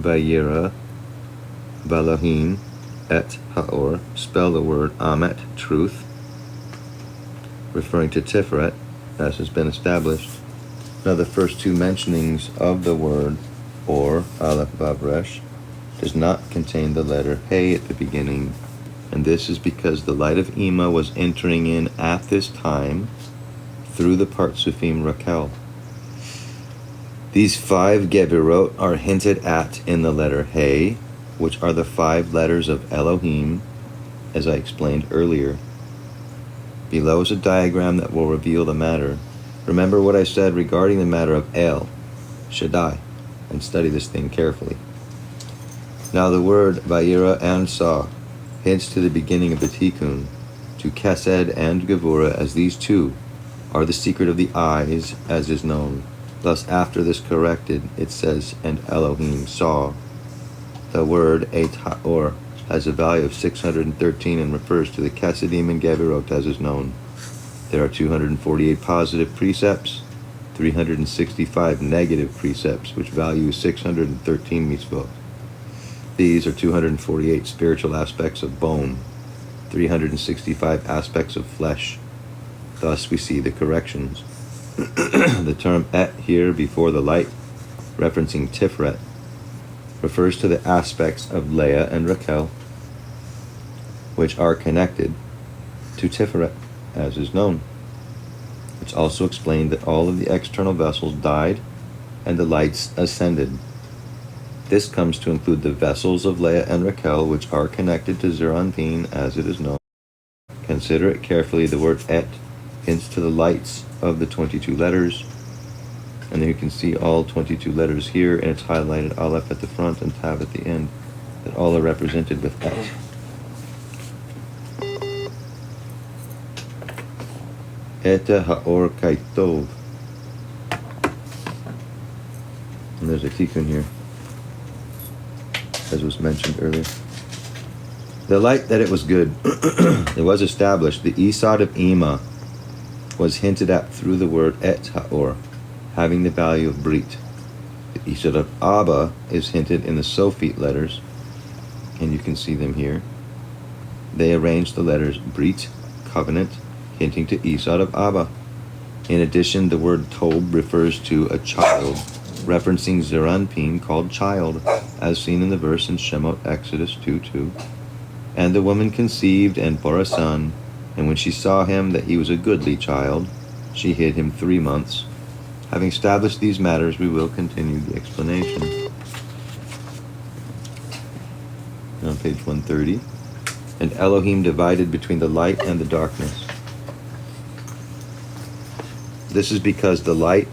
Vayira, Balahim, Et Haor, spell the word Amet, truth, referring to Tiferet, as has been established. Now the first two mentionings of the word Or, Aleph Vav Resh, does not contain the letter Hey at the beginning, and this is because the light of Ima was entering in at this time through the Partsufim Rakel. These 5 Gebirot are hinted at in the letter Hey, which are the 5 letters of Elohim, as I explained earlier. Below is a diagram that will reveal the matter. Remember what I said regarding the matter of El, Shaddai, and study this thing carefully. Now the word Vayira and Saw hints to the beginning of the Tikkun, to Kesed and Gevurah, as these two are the secret of the eyes, as is known. Thus after this corrected, it says, and Elohim saw. The word Et Haor has a value of 613 and refers to the Kesedim and Gevurot, as is known. There are 248 positive precepts, 365 negative precepts, which value 613 mitzvot. These are 248 spiritual aspects of bone, 365 aspects of flesh. Thus we see the corrections. The term Et here before the light, referencing Tiferet, refers to the aspects of Leah and Raquel, which are connected to Tiferet, as is known. It's also explained that all of the external vessels died and the lights ascended. This comes to include the vessels of Leah and Raquel, which are connected to Zeranpin, as it is known. Consider it carefully. The word Et hints to the lights of the 22 letters. And you can see all 22 letters here, and it's highlighted Aleph at the front and Tav at the end, that all are represented with Et. Eta Haor Kaitov. And there's a tikkun here, as was mentioned earlier. The light that it was good. It was established. The Isad of Ima was hinted at through the word Et Haor, having the value of Brit. The Isad of Abba is hinted in the Sophite letters, and you can see them here. They arrange the letters Brit, covenant, hinting to Isad of Abba. In addition, the word Tob refers to a child, referencing Zeranpin called child, as seen in the verse in Shemot Exodus 2:2. And the woman conceived and bore a son, and when she saw him that he was a goodly child, she hid him 3 months. Having established these matters, we will continue the explanation. On page 130. And Elohim divided between the light and the darkness. This is because the light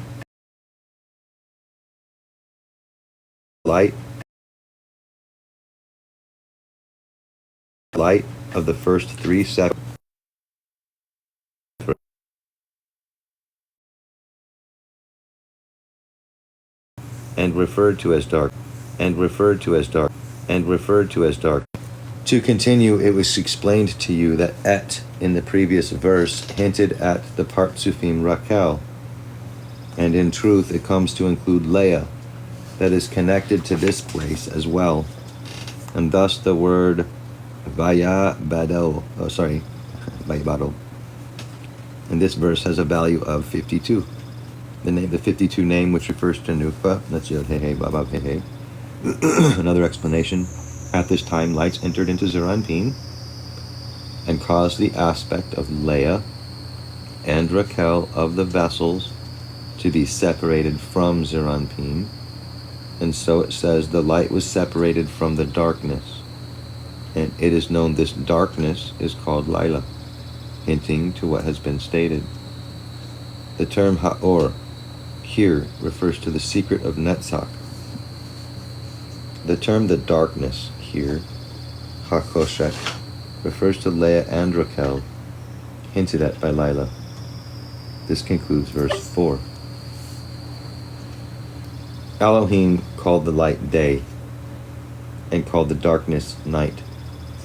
of the first 3 seconds and referred to as dark. To continue, it was explained to you that Et in the previous verse hinted at the Partsufim Rakel, and in truth it comes to include Leah, that is connected to this place as well, and thus the word Vayabado, in this verse has a value of 52. The 52 name, which refers to Nukva, that's Yod He He Vav He He. Another explanation. At this time, lights entered into Zeranpin and caused the aspect of Leah and Raquel of the vessels to be separated from Zeranpin. And so it says the light was separated from the darkness. And it is known this darkness is called Lila, hinting to what has been stated. The term Haor here refers to the secret of Netzach. The term the darkness here, HaKoshek, refers to Leah and Raquel, hinted at by Lila. This concludes verse 4. Elohim called the light day, and called the darkness night.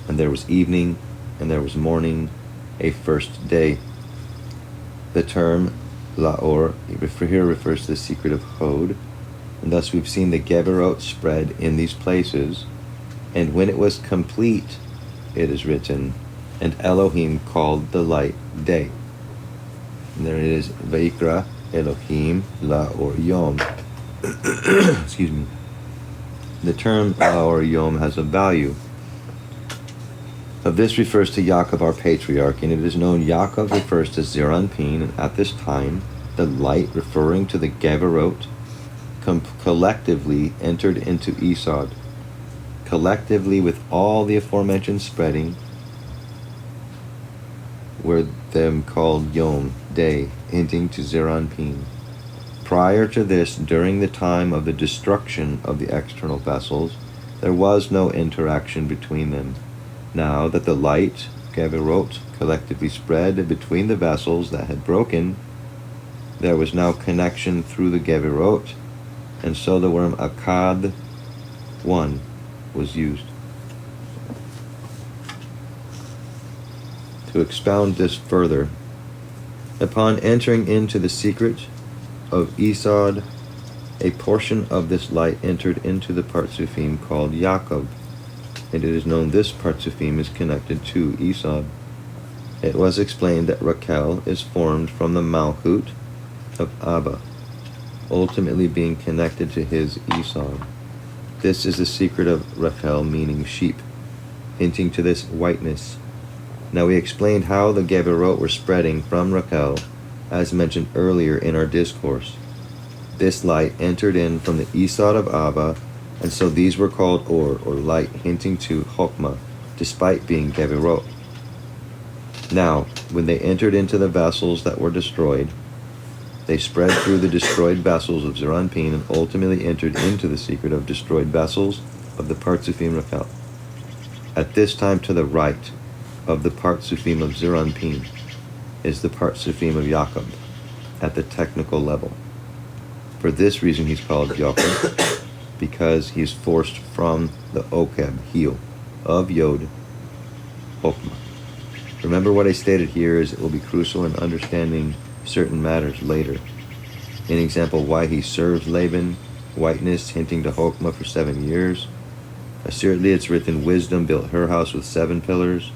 And there was evening, and there was morning, a first day. The term Laor here refers to the secret of Hod, And thus we've seen the Geberot spread in these places. And when it was complete, it is written, and Elohim called the light day. And there it is, Vayikra Elohim La or Yom. Excuse me. The term La or Yom has a value. Of this refers to Yaakov, our patriarch, and it is known Yaakov refers to Zeranpin, and at this time, the light referring to the Geberot collectively entered into Esod. Collectively, with all the aforementioned spreading, were them called Yom, day, hinting to Zeranpin. Prior to this, during the time of the destruction of the external vessels, there was no interaction between them. Now that the light, Geberot, collectively spread between the vessels that had broken, there was now connection through the Geberot, and so the word Akkad, one, was used. To expound this further, upon entering into the secret of Esod, a portion of this light entered into the Partsufim called Yaakov, and it is known this Partsufim is connected to Esod. It was explained that Rachel is formed from the Malchut of Abba, ultimately being connected to his Esod. This is the secret of Rachel, meaning sheep, hinting to this whiteness. Now we explained how the Geberot were spreading from Rachel, as mentioned earlier in our discourse. This light entered in from the Esod of Abba, and so these were called or light, hinting to Chokmah, despite being Geberot. Now, when they entered into the vessels that were destroyed, they spread through the destroyed vessels of Zeranpin and ultimately entered into the secret of destroyed vessels of the Partsufim Rachel. At this time, to the right of the Partsufim of Zeranpin is the Partsufim of Yaakov at the technical level. For this reason, he's called Yaakov, because he's forced from the Okeb, heel, of Yod, Chokmah. Remember what I stated here is it will be crucial in understanding certain matters later. In example, why he serves Laban, whiteness hinting to Chokmah for 7 years. Assuredly it's written, wisdom built her house with 7 pillars.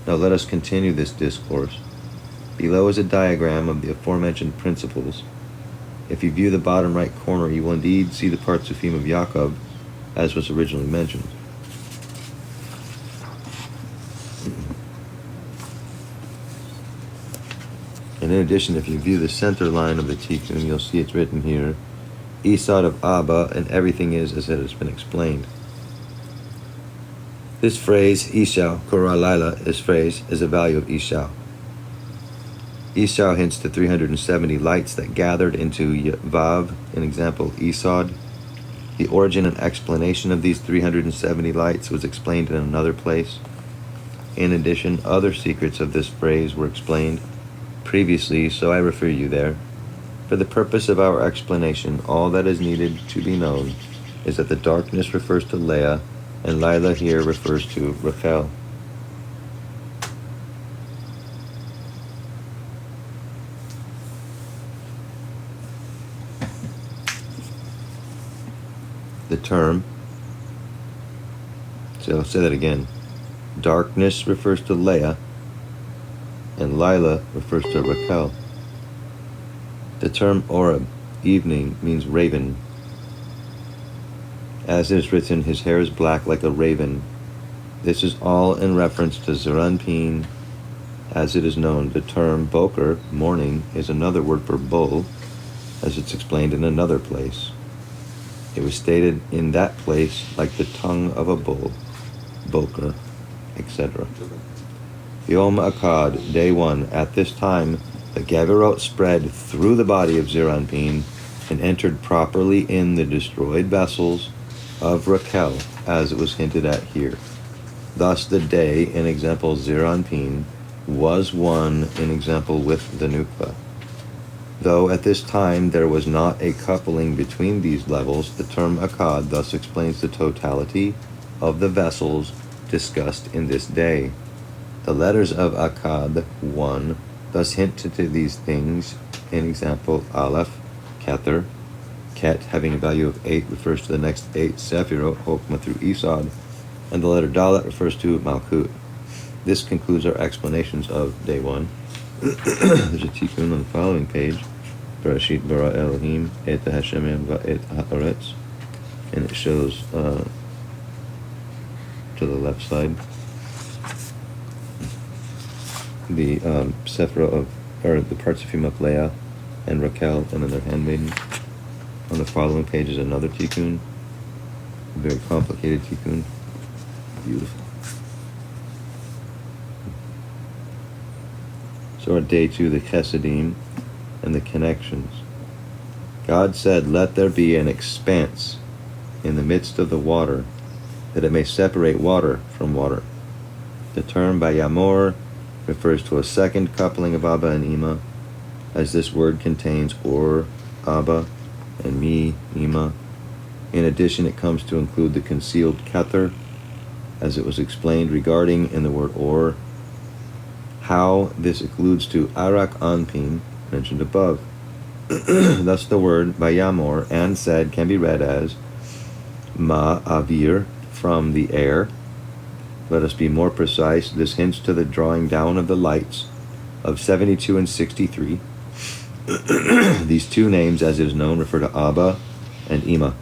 Now let us continue this discourse. Below is a diagram of the aforementioned principles. If you view the bottom right corner, you will indeed see the Partsufim of Yaakov, as was originally mentioned. And in addition, if you view the center line of the Tikkun, you'll see it's written here, Esod of Abba, and everything is as it has been explained. This phrase, Ishau, Korah Laila, this phrase is a value of Ishau. Ishau hints to 370 lights that gathered into Vav, an example, Esod. The origin and explanation of these 370 lights was explained in another place. In addition, other secrets of this phrase were explained previously, so I refer you there. For the purpose of our explanation, all that is needed to be known is that the darkness refers to Leah, and Lila here refers to Rachel. The term, so I'll say that again, darkness refers to Leah, and Lila refers to Rachel. The term Oreb, evening, means raven. As it is written, his hair is black like a raven. This is all in reference to Zeranpin. As it is known, the term Boker, morning, is another word for bull, as it's explained in another place. It was stated in that place like the tongue of a bull, Boker, etc. Yom Akkad, day 1. At this time, the Geberot spread through the body of Zeranpin and entered properly in the destroyed vessels of Rachel, as it was hinted at here. Thus the day, in example Zeranpin, was one in example with the Nukva. Though at this time there was not a coupling between these levels, the term Akkad thus explains the totality of the vessels discussed in this day. The letters of Akkad, 1, thus hint to these things, in example Aleph, Kether, Ket, having a value of 8, refers to the next 8 Sephirot, Hokmah through Isod, and the letter Dalet refers to Malkut. This concludes our explanations of day 1. There's a tikkun on the following page. Bereshit bara Elohim et hashemim va'et haaretz, and it shows to the left side the Sephirah of, or the parts of Femach Leah and Raquel, and then their handmaiden. On the following page is another tikkun, a very complicated tikkun, beautiful. So on day 2, the Chesedim and the connections. God said, "Let there be an expanse in the midst of the water, that it may separate water from water." The term Bayamor refers to a second coupling of Abba and Ima, as this word contains Or, Abba, and Mi, Ima. In addition, it comes to include the concealed Kether, as it was explained regarding in the word Or, how this alludes to Arak Anpin, mentioned above. Thus the word Bayamor and said can be read as Ma Avir, from the air. Let us be more precise. This hints to the drawing down of the lights of 72 and 63. These two names, as it is known, refer to Abba and Ima.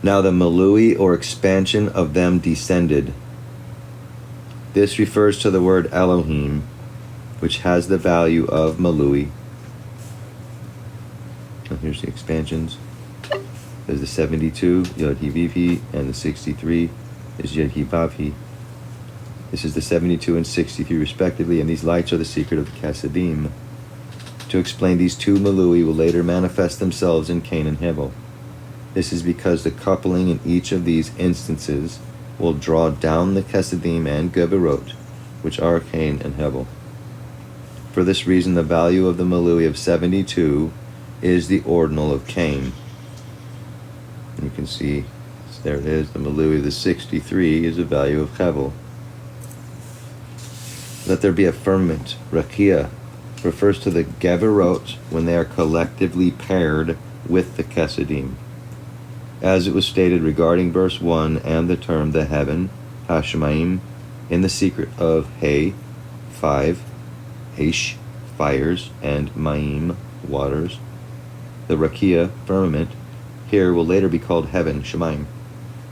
Now the Malui, or expansion of them, descended. This refers to the word Elohim, which has the value of Malui. And here's the expansions. There's the 72, Yod He Viv He, and the 63 is Yod He Vav He. This is the 72 and 63 respectively, and these lights are the secret of the Chesedim. To explain, these two Malui will later manifest themselves in Cain and Hevel. This is because the coupling in each of these instances will draw down the Chesedim and Geberot, which are Cain and Hevel. For this reason, the value of the Malui of 72 is the ordinal of Cain. You can see, there it is, the Malui of the 63 is the value of Hevel. Let there be a firmament. Rakia refers to the Geberot when they are collectively paired with the Chesedim. As it was stated regarding verse 1 and the term the heaven, Hashemaim, in the secret of He, 5, Aish, fires, and Maim, waters. The Rakia, firmament, here will later be called heaven, Shemaim,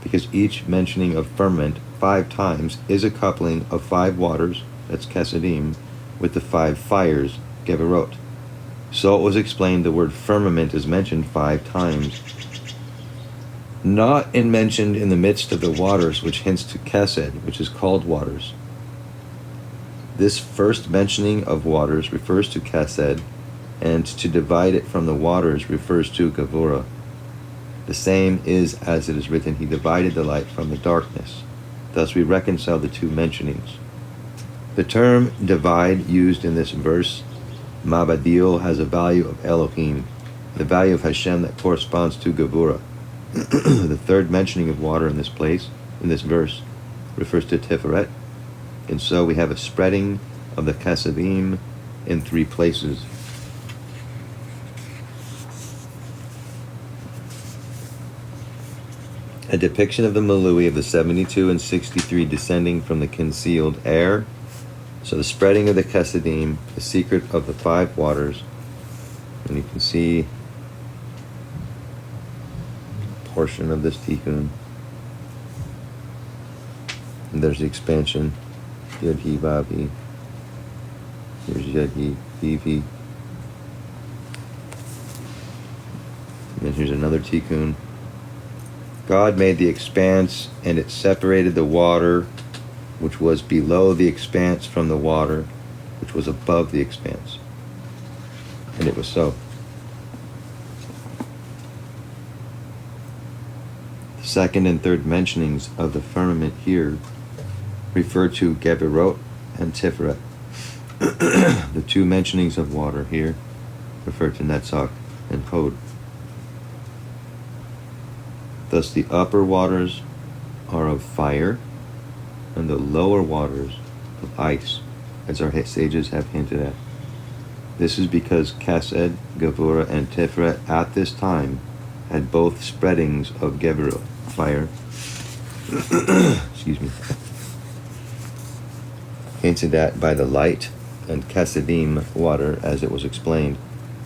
because each mentioning of firmament 5 times is a coupling of 5 waters, that's Chesedim, with the 5 fires, Geberot. So it was explained the word firmament is mentioned 5 times, not mentioned in the midst of the waters, which hints to Chesed, which is called waters. This first mentioning of waters refers to Chesed, and to divide it from the waters refers to Gevurah. The same is as it is written, He divided the light from the darkness. Thus we reconcile the two mentionings. The term divide used in this verse, Mabadil, has a value of Elohim, the value of Hashem that corresponds to Gevurah. The third mentioning of water in this place, in this verse, refers to Tiferet, and so we have a spreading of the Chesedim in 3 places. A depiction of the Malui of the 72 and 63 descending from the concealed air. So the spreading of the Chesedim, the secret of the 5 waters, and you can see portion of this tikkun. And there's the expansion. Yod He Vav He. Here's Yod He Viv He. And then here's another tikkun. God made the expanse, and it separated the water which was below the expanse from the water which was above the expanse. And it was so. Second and third mentionings of the firmament here refer to Geberot and Tiferet. The 2 mentionings of water here refer to Netzach and Hod. Thus the upper waters are of fire, and the lower waters of ice, as our sages have hinted at. This is because Chesed, Gevurah, and Tiferet at this time had both spreadings of Gevurah, fire, excuse me, hinted at by the light, and Chesedim, water, as it was explained.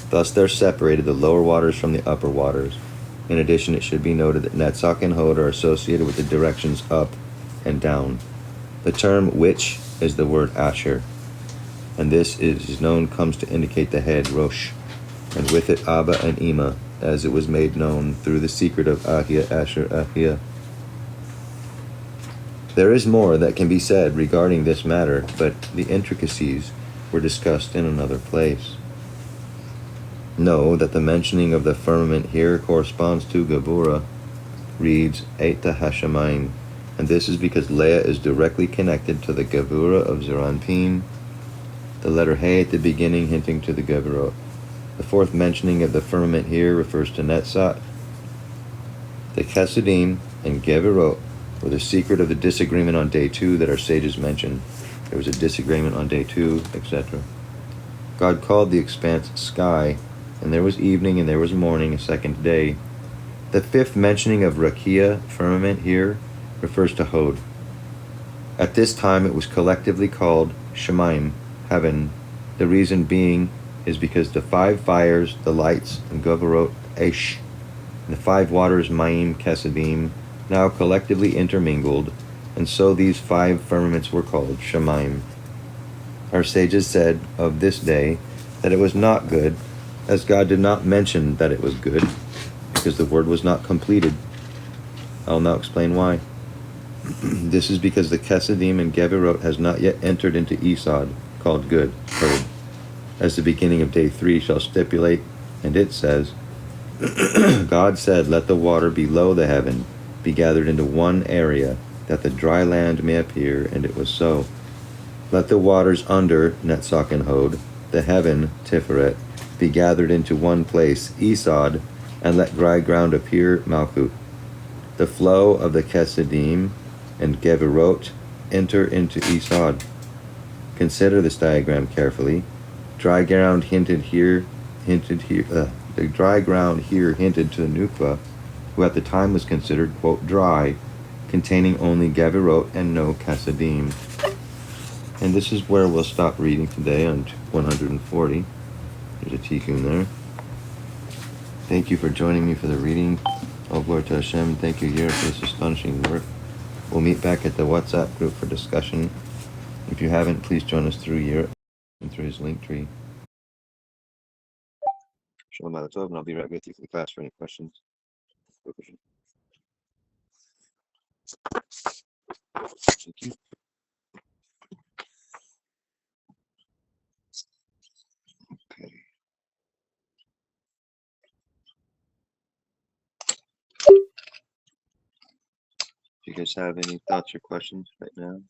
Thus there separated the lower waters from the upper waters. In addition, it should be noted that Netzach and Hod are associated with the directions up and down. The term which is the word Asher, and this is known comes to indicate the head, Rosh, and with it Abba and Ima, as it was made known through the secret of Ahia, Asher, Ahia. There is more that can be said regarding this matter, but the intricacies were discussed in another place. Know that the mentioning of the firmament here corresponds to Gevurah, reads Eita Hashamayim, and this is because Leah is directly connected to the Gevurah of Zeranpin, the letter He at the beginning hinting to the Gevurah. The fourth mentioning of the firmament here refers to Netzach. The Chesedim and Gevurot were the secret of the disagreement on day 2 that our sages mentioned. There was a disagreement on day 2, etc. God called the expanse sky, and there was evening and there was morning, a second day. The fifth mentioning of Rakia, firmament, here refers to Hod. At this time it was collectively called Shemaim, heaven. The reason being is because the 5 fires, the lights, and Gevurot, Esh, and the 5 waters, Maim, Chesedim, now collectively intermingled, and so these 5 firmaments were called Shemaim. Our sages said of this day that it was not good, as God did not mention that it was good, because the word was not completed. I'll now explain why. This is because the Chesedim and Gevurot has not yet entered into Esod, called good, heard, as the beginning of day 3 shall stipulate, and it says, God said, let the water below the heaven be gathered into one area, that the dry land may appear, and it was so. Let the waters under Netzach and Hod, the heaven, Tiferet, be gathered into one place, Esod, and let dry ground appear, Malchut. The flow of the Chesedim and Gevurot enter into Esod. Consider this diagram carefully. Dry ground hinted here. The dry ground here hinted to the Nukva, who at the time was considered, quote, dry, containing only Gevurot and no Chesedim. And this is where we'll stop reading today on 140. There's a tikkun there. Thank you for joining me for the reading. Oh, glory to Hashem. Thank you, Yira, for this astonishing work. We'll meet back at the WhatsApp group for discussion. If you haven't, please join us through Yira and through his link tree. Shalom Alatov, and I'll be right with you for the class for any questions. Thank you. Okay. Do you guys have any thoughts or questions right now?